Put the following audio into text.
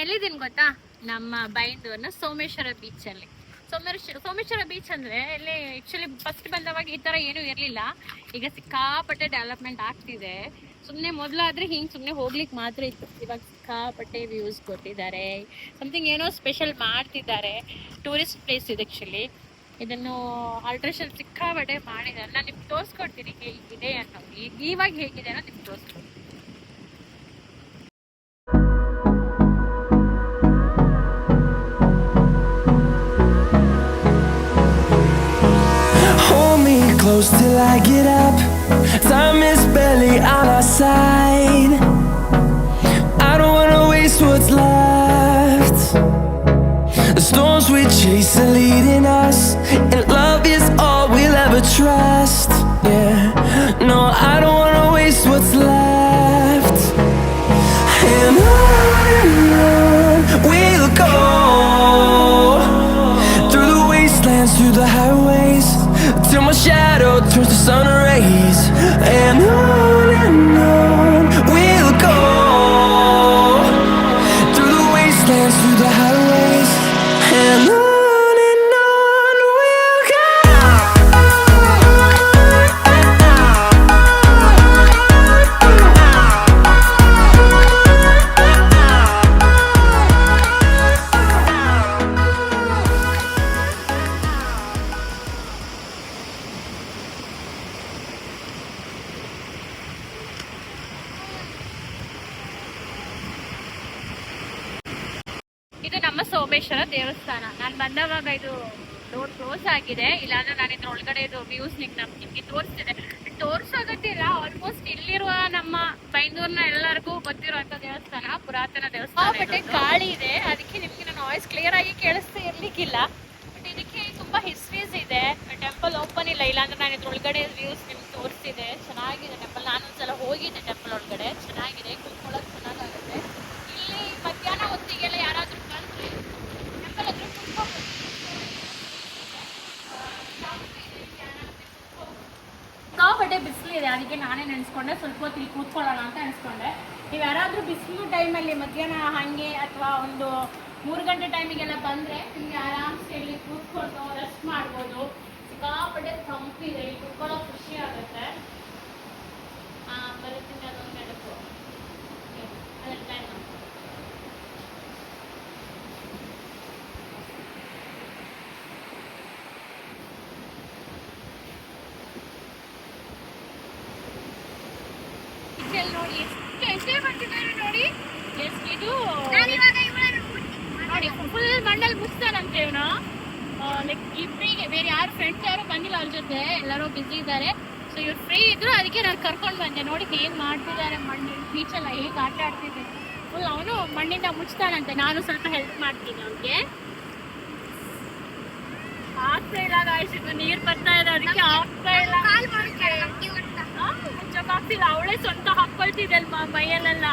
ಎಲ್ಲಿದ್ದೀನಿ ಗೊತ್ತಾ? ನಮ್ಮ ಬೈಂದೂರ್ನ ಸೋಮೇಶ್ವರ ಬೀಚ್ ಅಲ್ಲಿ. ಸೋಮೇಶ್ವರ ಬೀಚ್ ಅಂದ್ರೆ ಇಲ್ಲಿ ಆಕ್ಚುಲಿ ಫಸ್ಟ್ ಬಂದವಾಗ ಈ ತರ ಏನು ಇರ್ಲಿಲ್ಲ. ಈಗ ಸಿಕ್ಕಾಪಟ್ಟೆ ಡೆವಲಪ್ಮೆಂಟ್ ಆಗ್ತಿದೆ. ಸುಮ್ನೆ ಮೊದ್ಲಾದ್ರೆ ಹಿಂಗ್ ಸುಮ್ನೆ ಹೋಗ್ಲಿಕ್ಕೆ ಮಾತ್ರ ಇತ್ತು. ಇವಾಗ ಸಿಕ್ಕಾಪಟ್ಟೆ ವ್ಯೂಸ್ ಕೊಟ್ಟಿದ್ದಾರೆ. ಸಮಥಿಂಗ್ ಏನೋ ಸ್ಪೆಷಲ್ ಮಾಡ್ತಿದ್ದಾರೆ. ಟೂರಿಸ್ಟ್ ಪ್ಲೇಸ್ ಇದೆ ಆಕ್ಚುಲಿ. ಇದನ್ನು ಆಲ್ಟ್ರೇಷನ್ ಸಿಕ್ಕಾಪಟ್ಟೆ ಮಾಡಿದ್ದಾರೆ. ನಾನು ನಿಮ್ಗೆ ತೋರಿಸ್ಕೊಡ್ತೀನಿ ಹೇಗಿದೆ ಅನ್ನೋದು. ಇವಾಗ ಹೇಗಿದೆ ಅನ್ನೋ ನಿಮ್ಗೆ ತೋರಿಸ್ಕೊಡ್ತೀನಿ. Close till I get up. Time is barely on our side. I don't wanna waste what's left. The storms we chase are leading us, and love is all we'll ever trust. Yeah, no, I don't wanna waste what's left. And on we'll go, through the wastelands, through the highways, till my shadow turns to sun rays. And on we'll go, through the wastelands, through the highways. And on we'll go. ಇದು ನಮ್ಮ ಸೋಮೇಶ್ವರ ದೇವಸ್ಥಾನ. ನಾನು ಬಂದವಾಗ ಇದು road close ಆಗಿದೆ, ಇಲ್ಲಾಂದ್ರೆ ನಾನು ಇದ್ರ ಒಳಗಡೆ ಇದು ವ್ಯೂಸ್ ನಿಮ್ಗೆ ತೋರಿಸ್ತಿದೆ. ತೋರ್ಸೋಗತ್ತಿಲ್ಲ. ಆಲ್ಮೋಸ್ಟ್ ಇಲ್ಲಿರುವ ನಮ್ಮ ಬೈಂದೂರ್ನ ಎಲ್ಲರಿಗೂ ಗೊತ್ತಿರುವಂತ ದೇವಸ್ಥಾನ, ಪುರಾತನ ದೇವಸ್ಥಾನ. ಬಟ್ ಗಾಳಿ ಇದೆ, ಅದಕ್ಕೆ ನಿಮ್ಗೆ ನನ್ನ ವಾಯ್ಸ್ ಕ್ಲಿಯರ್ ಆಗಿ ಕೇಳಿಸ್ತಾ ಇರ್ಲಿಕ್ಕಿಲ್ಲ. ಬಟ್ ಇದಕ್ಕೆ ತುಂಬಾ ಹಿಸ್ಟ್ರೀಸ್ ಇದೆ. ಟೆಂಪಲ್ ಓಪನ್ ಇಲ್ಲ, ಇಲ್ಲಾಂದ್ರೆ ನಾನು ಇದ್ರ ಒಳಗಡೆ ವ್ಯೂಸ್ ನಿಮ್ಗೆ ತೋರಿಸ್ತಿದೆ. ಚೆನ್ನಾಗಿದೆ ಟೆಂಪಲ್. ನಾನೊಂದ್ಸಲ ಹೋಗಿದ್ದೆ ಟೆಂಪಲ್ ಒಳಗಡೆ. ಚೆನ್ನಾಗಿದೆ, ಕುತ್ಕೊಳ್ಳೋಕೆ ಚೆನ್ನಾಗಾಗುತ್ತೆ. ಇಲ್ಲಿ ಮಧ್ಯಾಹ್ನ ಹೊತ್ತಿಗೆಲ್ಲ ಯಾರಾದ್ರೂ ಬಂದ್ರೆ ಟೆಂಪಲ್ ಹತ್ರ ಕುತ್ಕೋಬಹುದು. ಸಿಕ್ಕಾಪಟ್ಟೆ ಬಿಸಿಲಿದೆ, ಅದಕ್ಕೆ ನಾನೇ ನೆನೆಸ್ಕೊಂಡೆ ಸ್ವಲ್ಪ ಹೊತ್ತು ಇಲ್ಲಿ ಕೂತ್ಕೊಳ್ಳೋಣ ಅಂತ ಅನಿಸ್ಕೊಂಡೆ. ನೀವು ಯಾರಾದರೂ ಬಿಸಿಲು ಟೈಮಲ್ಲಿ ಮಧ್ಯಾಹ್ನ ಹಾಗೆ ಅಥವಾ ಒಂದು 3 ಗಂಟೆ ಟೈಮಿಗೆಲ್ಲ ಬಂದರೆ ನಿಮಗೆ ಆರಾಮ್ಸೆ ಇಲ್ಲಿ ಕೂತ್ಕೊಂಡು ರೆಸ್ಟ್ ಮಾಡ್ಬೋದು. ಸಿಕ್ಕಾಪಟ್ಟೆ ತಂಪಿದೆ, ಇಲ್ಲಿ ಕೂತ್ಕೊಳ್ಳೋಕೆ ಖುಷಿ ಆಗುತ್ತೆ. ಬರುತ್ತೀನಿ ಅದೊಂದು ನೆನಪು. ಅದನ್ನ ಪ್ಲ್ಯಾನ್ ಮಾಡಿ ನೋಡಿ ಎಷ್ಟು ಎಂಜಾಯ್ ಮಾಡ್ತಿದ್ದಾರೆ ನೋಡಿ. ಎಷ್ಟು ಇದು ನೋಡಿ ಫುಲ್ ಮಂಡಲ್ ಮುಚ್ತಾನಂತೆ ಇವನು. ಲೈಕ್ ಇಬ್ಬರಿಗೆ ಬೇರೆ ಯಾರು ಫ್ರೆಂಡ್ಸ್ ಯಾರು ಬಂದಿಲ್ಲ ಅವ್ರ ಜೊತೆ, ಎಲ್ಲರೂ ಬ್ಯುಸಿ ಇದ್ದಾರೆ. ಸೊ ಇವ್ರು ಫ್ರೀ ಇದ್ರು, ಅದಕ್ಕೆ ನಾನು ಕರ್ಕೊಂಡು ಬಂದೆ. ನೋಡಿ ಹೇಗೆ ಮಾಡ್ತಿದ್ದಾರೆ ಮಣ್ಣು ಬೀಚೆಲ್ಲ, ಹೇಗೆ ಆಟ ಆಡ್ತಿದ್ದೆ. ಫುಲ್ ಅವನು ಮಣ್ಣಿಂದ ಮುಚ್ತಾನಂತೆ. ನಾನು ಸ್ವಲ್ಪ ಹೆಲ್ಪ್ ಮಾಡ್ತೀನಿ ಅವ್ನಿಗೆ. ಆಗ್ತಾ ಇಲ್ಲ ಗಾಯ್ಸ್, ಇದು ನೀರು ಬರ್ತಾ ಇದೆ, ಅದಕ್ಕೆ ಆಗ್ತಾ ಇಲ್ಲ. ಮುಚ್ಚಕ್ಕಾಗ್ತಿಲ್ಲ, ಅವಳೇ ಸ್ವಂತ ಹಾಕೊಳ್ತಿದ್ದಲ್ವಾ ಮೈಯಲ್ಲೆಲ್ಲ.